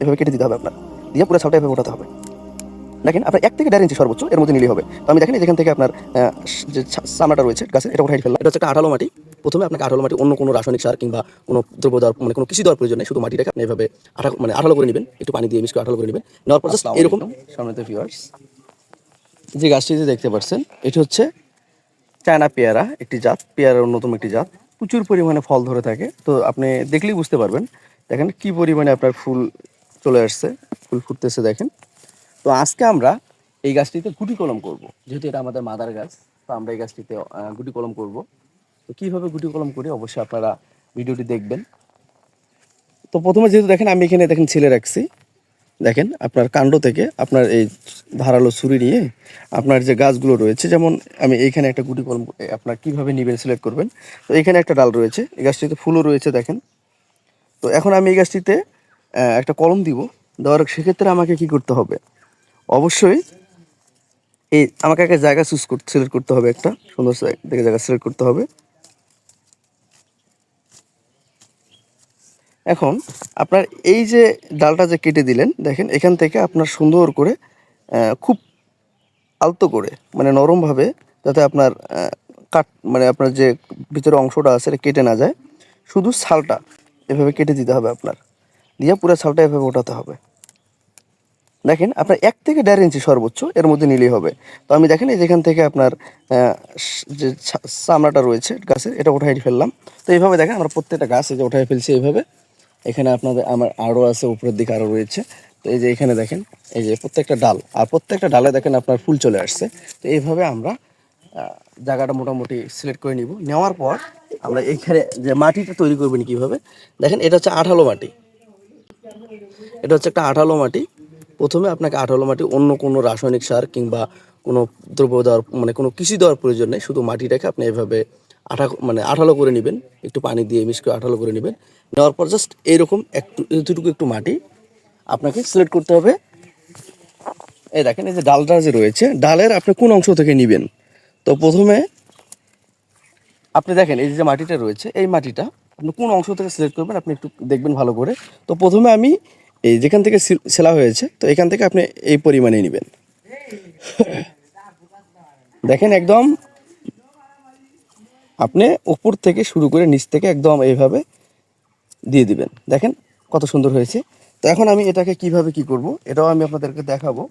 এভাবে কেটে দিতে হবে আপনার, দিয়ে পুরো ছালটা এভাবে ওঠাতে হবে। দেখেন আপনার 1 থেকে 1.5 ইঞ্চি সর্বোচ্চ এর মধ্যে নিলেই হবে। তো আমি দেখেন যেখান থেকে আপনার যে চামড়াটা রয়েছে গাছের, এটা উঠাই ফেললাম। এটা হচ্ছে একটা আঠালো মাটি। প্রথমে আপনাকে আঠালো মাটি, অন্য কোনো রাসায়নিক সার কিংবা কোনো দ্রব্য দেওয়ার মানে কোনো কিছু দেওয়ার প্রয়োজন নেই। শুধু মাটিটাকে আপনি এভাবে আঠালো করে নেবেন, একটু পানি দিয়ে মিক্স করে আঠালো করে নেবেন। নেওয়ার পর জাস্ট এরকম সামনেতে ভিউয়ার্স যে গাছটিতে দেখতে পাচ্ছেন, এটি হচ্ছে চায়না পেয়ারা, একটি জাত, পেয়ারার অন্যতম একটি জাত। প্রচুর পরিমাণে ফল ধরে থাকে। তো আপনি দেখলেই বুঝতে পারবেন। দেখেন কি পরিমাণে আপনার ফুল চলে আসছে, ফুল ফুটতেছে দেখেন। তো আজকে আমরা এই গাছটিতে গুটি কলম করব, যেহেতু এটা আমাদের মাদার গাছ। তো আমরা এই গাছটিতে গুটি কলম করব। তো কীভাবে গুটি কলম করি অবশ্যই আপনারা ভিডিওটি দেখবেন। তো প্রথমে যেহেতু দেখেন আমি এখানে দেখেন ছেলে রাখছি, দেখেন আপনার কাণ্ড থেকে আপনার এই ধারালো ছুরি নিয়ে আপনার যে গাছগুলো রয়েছে, যেমন আমি এইখানে একটা গুটি কলম আপনার কীভাবে নিবেন সিলেক্ট করবেন। তো এখানে একটা ডাল রয়েছে, এই গাছটিতে ফুলও রয়েছে দেখেন। তো এখন আমি এই গাছটিতে একটা কলম দিব। দেওয়ার সেক্ষেত্রে আমাকে কি করতে হবে, অবশ্যই এই আমাকে একটা জায়গা সিলেক্ট করতে হবে, একটা সুন্দর দেখে জায়গা সিলেক্ট করতে হবে। এখন আপনার এই যে ডালটা যে কেটে দিলেন, দেখেন এখান থেকে আপনার সুন্দর করে খুব আলতো করে মানে নরমভাবে, যাতে আপনার মানে আপনার যে ভিতরে অংশটা আছে এটা কেটে না যায়, শুধু ছালটা এভাবে কেটে দিতে হবে আপনার, দিয়ে পুরো ছালটা এভাবে ওঠাতে হবে। দেখেন আপনার 1 থেকে 1.5 ইঞ্চি সর্বোচ্চ এর মধ্যে নিলেই হবে। তো আমি দেখেন এই যেখান থেকে আপনার যে চামড়াটা রয়েছে গাছের, এটা উঠাই ফেললাম। তো এইভাবে দেখেন আমরা প্রত্যেকটা গাছ এই যে উঠাই ফেলছি এইভাবে। এখানে আপনাদের আমার আরও আছে, উপরের দিকে আরও রয়েছে। তো এই যে এখানে দেখেন, এই যে প্রত্যেকটা ডাল, আর প্রত্যেকটা ডালে দেখেন আপনার ফুল চলে আসছে। তো এইভাবে আমরা জায়গাটা মোটামুটি সিলেক্ট করে নিব। নেওয়ার পর আমরা এইখানে যে মাটিটা তৈরি করবেন কীভাবে, দেখেন এটা হচ্ছে আঠালো মাটি। এটা হচ্ছে একটা আঠালো মাটি। প্রথমে আপনাকে আঠালো মাটি, অন্য কোনো রাসায়নিক সার কিংবা কোনো দ্রব্য দেওয়ার মানে কোনো কিছু দেওয়ার প্রয়োজন নেই। শুধু মাটিটাকে আপনি এভাবে আঠালো করে নেবেন, একটু পানি দিয়ে মিক্স করে আঠালো করে নেবেন। নেওয়ার পর জাস্ট এইরকম এতটুকু একটু মাটি আপনাকে সিলেক্ট করতে হবে। এই দেখেন এই যে ডালটা যে রয়েছে, ডালের আপনি কোন অংশ থেকে নেবেন। তো প্রথমে আপনি দেখেন এই যে মাটিটা রয়েছে, এই মাটিটা আপনি কোন অংশ থেকে সিলেক্ট করবেন আপনি একটু দেখবেন ভালো করে। তো প্রথমে আমি এই যেখান থেকে সেলা হয়েছে, তো এখান থেকে আপনি এই পরিমাণে নেবেন। দেখেন একদম আপনি উপর থেকে শুরু করে নিচ থেকে একদম এইভাবে দিয়ে দিবেন। দেখেন কত সুন্দর হয়েছে। তো এখন আমি এটাকে কিভাবে কি করব এটাও আমি আপনাদেরকে দেখাবো।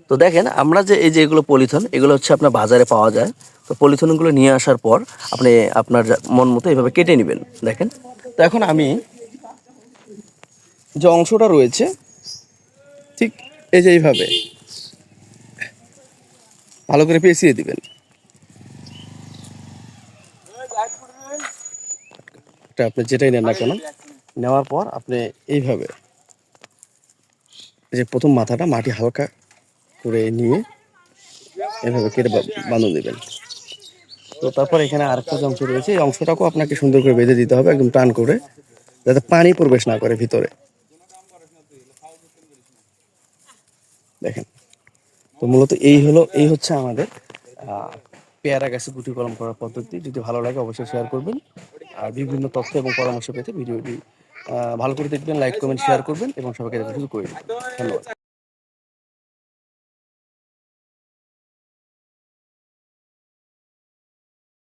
তো দেখেন আমরা যে এই যে এগুলো পলিথিন, এগুলো হচ্ছে আপনার বাজারে পাওয়া যায়। তো পলিথিনগুলো নিয়ে আসার পর আপনি আপনার মন মতো এইভাবে কেটে নেবেন। দেখেন, তো এখন আমি যে অংশটা রয়েছে ঠিক এই যে এইভাবে ভালো করে পেঁচিয়ে দিবেন। এটা আপনি যেটাই নেন না কেন, নেওয়ার পর আপনি এইভাবে যে প্রথম মাথাটা মাটি হালকা করে নিয়ে এভাবে কেটে বাঁধন দেবেন। তো তারপর এখানে আরেকটা যে অংশ রয়েছে, এই অংশটাকেও আপনাকে সুন্দর করে বেঁধে দিতে হবে, একদম টান করে, যাতে পানি প্রবেশ না করে ভিতরে। দেখেন, তো মূলত এই হচ্ছে আমাদের পেয়ারা গাছে গুটি কলম করার পদ্ধতি। যদি ভালো লাগে অবশ্যই শেয়ার করবেন। আর বিভিন্ন তথ্য এবং পরামর্শ পেতে ভিডিওটি ভালো করে দেখবেন, লাইক কমেন্ট শেয়ার করবেন এবং সবাইকে দেখা শুরু করে দিন। ধন্যবাদ।